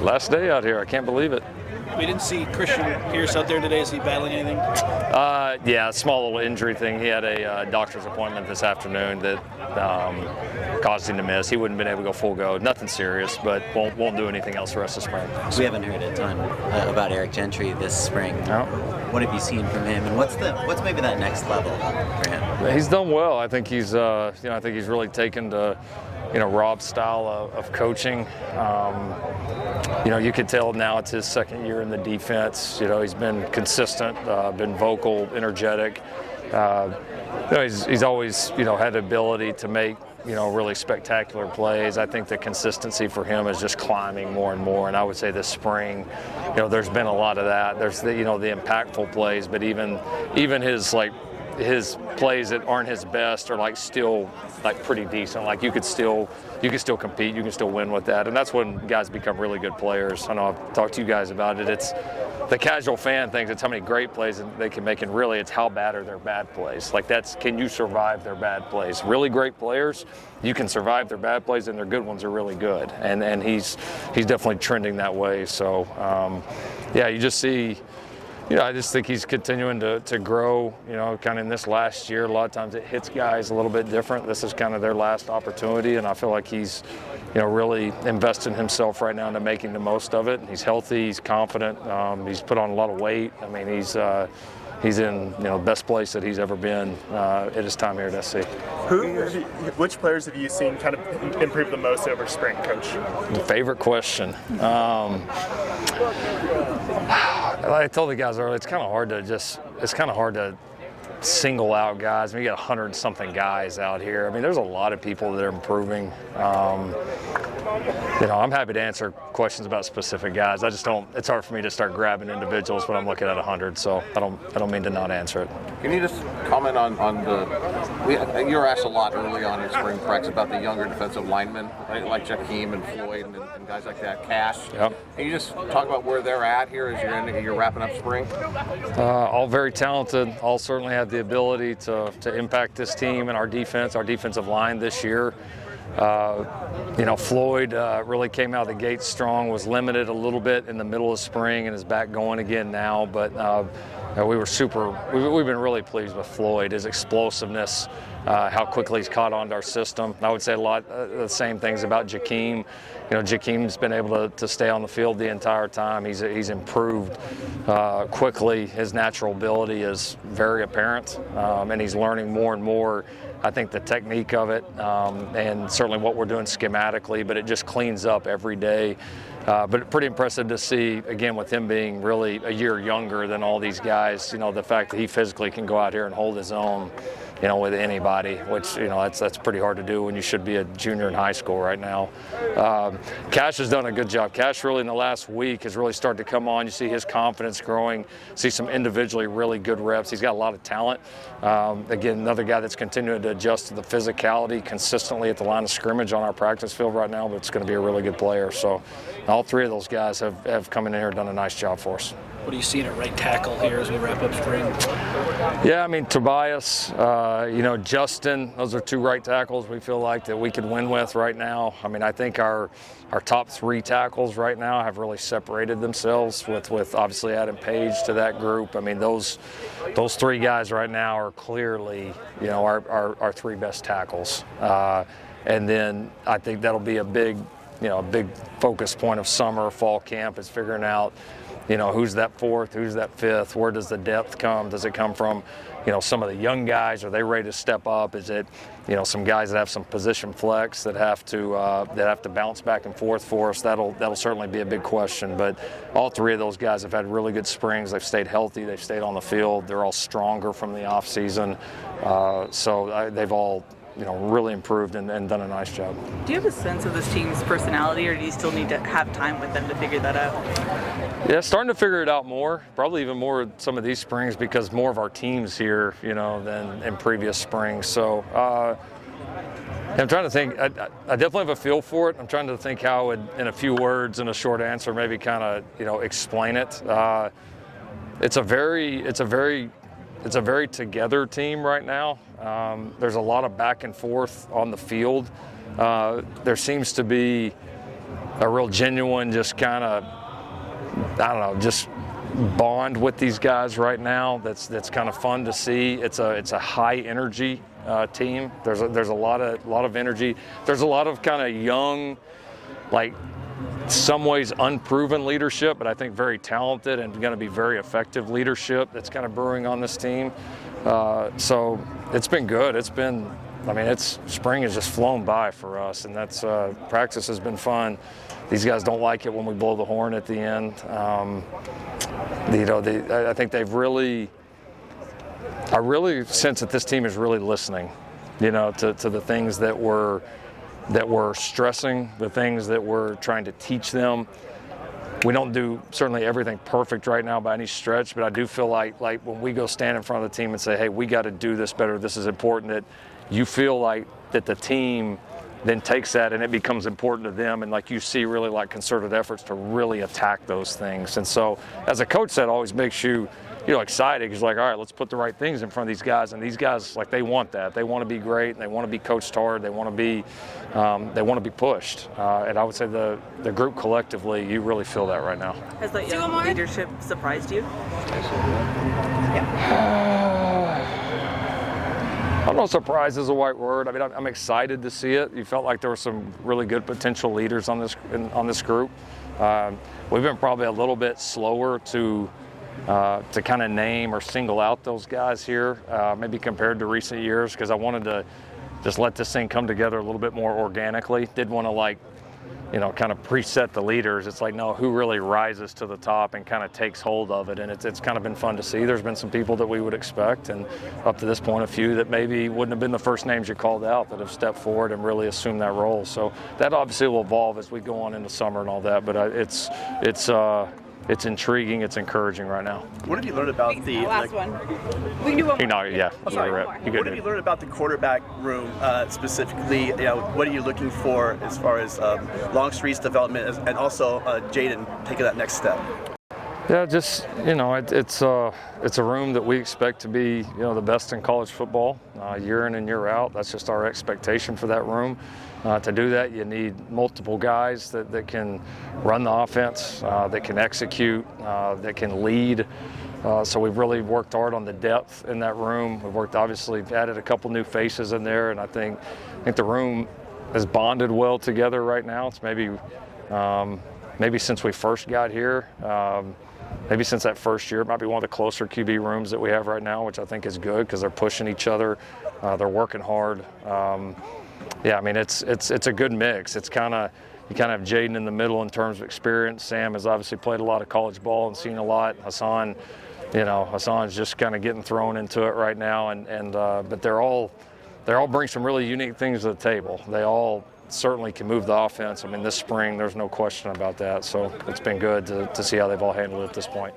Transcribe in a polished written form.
Last day out here. I can't believe it. We didn't see Christian Pierce out there today. Is he battling anything? Yeah, a small little injury thing. He had a doctor's appointment this afternoon that caused him to miss. He wouldn't have been able to go full go. Nothing serious, but won't do anything else the rest of spring. We haven't heard a ton about Eric Gentry this spring. No. What have you seen from him, and what's maybe that next level for him? He's done well. I think he's I think he's really taken to Rob's style of coaching. You could tell now it's his second year in the defense. He's been consistent, been vocal, energetic. He's always had the ability to make really spectacular plays. I think the consistency for him is just climbing more and more. And I would say this spring, there's been a lot of that. There's the impactful plays, but even his plays that aren't his best are still pretty decent. You could still compete, you can still win with that, and that's when guys become really good players. I know I've talked to you guys about it. It's the casual fan thinks it's how many great plays they can make, and really it's how bad are their bad plays. Can you survive their bad plays? Really great players, you can survive their bad plays, and their good ones are really good, and he's definitely trending that way. So you just see. I just think he's continuing to grow, kind of in this last year. A lot of times it hits guys a little bit different. This is kind of their last opportunity, and I feel like he's, really investing himself right now into making the most of it. He's healthy, he's confident, he's put on a lot of weight. I mean, he's in the best place that he's ever been at his time here at SC. Which players have you seen kind of improve the most over spring, Coach? Favorite question. I told the guys earlier, it's kind of hard to single out guys. You got 100-something guys out here. I mean, there's a lot of people that are improving. I'm happy to answer questions about specific guys. I just don't. It's hard for me to start grabbing individuals when I'm looking at 100. So I don't mean to not answer it. Can you just comment on you were asked a lot early on in spring practice about the younger defensive linemen, right? Like Jakeem and Floyd and guys like that, Cash. Yep. Can you just talk about where they're at here as you're wrapping up spring? All very talented. All certainly have the ability to impact this team and our defensive line this year. Floyd really came out of the gate strong, was limited a little bit in the middle of spring and is back going again now. But we've been really pleased with Floyd, his explosiveness, how quickly he's caught on to our system. I would say a lot the same things about Jakeem. Jakeem's been able to stay on the field the entire time. He's improved quickly. His natural ability is very apparent, and he's learning more and more. I think the technique of it, and certainly what we're doing schematically, but it just cleans up every day. But pretty impressive to see, again, with him being really a year younger than all these guys, the fact that he physically can go out here and hold his own, with anybody, which, that's pretty hard to do when you should be a junior in high school right now. Cash has done a good job. Cash really in the last week has really started to come on. You see his confidence growing, see some individually really good reps. He's got a lot of talent. Again, another guy that's continuing to adjust to the physicality consistently at the line of scrimmage on our practice field right now, but it's going to be a really good player. So all three of those guys have come in here and done a nice job for us. What are you seeing at right tackle here as we wrap up spring? Yeah, I mean, Tobias, Justin, those are two right tackles we feel like that we could win with right now. I mean, I think our top three tackles right now have really separated themselves with obviously adding Page to that group. I mean, those three guys right now are clearly, our three best tackles. And then I think that'll be a big focus point of summer, fall camp is figuring out, who's that fourth, who's that fifth, where does the depth come? Does it come from, some of the young guys? Are they ready to step up? Is it, some guys that have some position flex that have to bounce back and forth for us? That'll certainly be a big question. But all three of those guys have had really good springs. They've stayed healthy. They've stayed on the field. They're all stronger from the off season. So they've all really improved and done a nice job. Do you have a sense of this team's personality, or do you still need to have time with them to figure that out? Yeah, starting to figure it out more, probably even more some of these springs because more of our teams here, than in previous springs. So I'm trying to think. I definitely have a feel for it. I'm trying to think how I would, in a few words, in a short answer, maybe kind of, explain it. It's a very together team right now. There's a lot of back and forth on the field. There seems to be, a real genuine, just kind of, I don't know, just bond with these guys right now. That's kind of fun to see. It's a high energy team. There's a lot of energy. There's a lot of kind of young, like some ways unproven leadership, but I think very talented and going to be very effective leadership that's kind of brewing on this team. So it's been good. Spring has just flown by for us, and that's practice has been fun. These guys don't like it when we blow the horn at the end. I think I really sense that this team is really listening, to the things that we're stressing, the things that we're trying to teach them. We don't do certainly everything perfect right now by any stretch, but I do feel like when we go stand in front of the team and say, hey, we got to do this better, this is important, that you feel like that the team then takes that and it becomes important to them, and like you see really like concerted efforts to really attack those things. And so as a coach, that always makes you excited, because like, all right, let's put the right things in front of these guys, and these guys, like, they want that. They want to be great, and they want to be coached hard. They want to be pushed. And I would say the group collectively, you really feel that right now. Has the young leadership surprised you? I don't know, surprise is the right word. I mean, I'm excited to see it. You felt like there were some really good potential leaders on this group. We've been probably a little bit slower to kind of name or single out those guys here, maybe compared to recent years, because I wanted to just let this thing come together a little bit more organically. Didn't want to kind of preset the leaders. It's like, no, who really rises to the top and kind of takes hold of it, and it's kind of been fun to see. There's been some people that we would expect, and up to this point, a few that maybe wouldn't have been the first names you called out that have stepped forward and really assumed that role. So that obviously will evolve as we go on into summer and all that, but it's intriguing, it's encouraging right now. What have you learned about the last one? We can do one more. Yeah. What have you learned about the quarterback room specifically? What are you looking for as far as Longstreet's development and also Jaden taking that next step? Yeah, just it's a room that we expect to be the best in college football year in and year out. That's just our expectation for that room. To do that, you need multiple guys that can run the offense, that can execute, that can lead. So we've really worked hard on the depth in that room. We've added a couple new faces in there, and I think the room is bonded well together right now. It's maybe since we first got here, maybe since that first year, it might be one of the closer QB rooms that we have right now, which I think is good because they're pushing each other, they're working hard. It's a good mix. It's you kind of have Jaden in the middle in terms of experience. Sam has obviously played a lot of college ball and seen a lot. Hassan's just kind of getting thrown into it right now, but they all bring some really unique things to the table. They all certainly can move the offense. I mean, this spring, there's no question about that. So it's been good to see how they've all handled it at this point.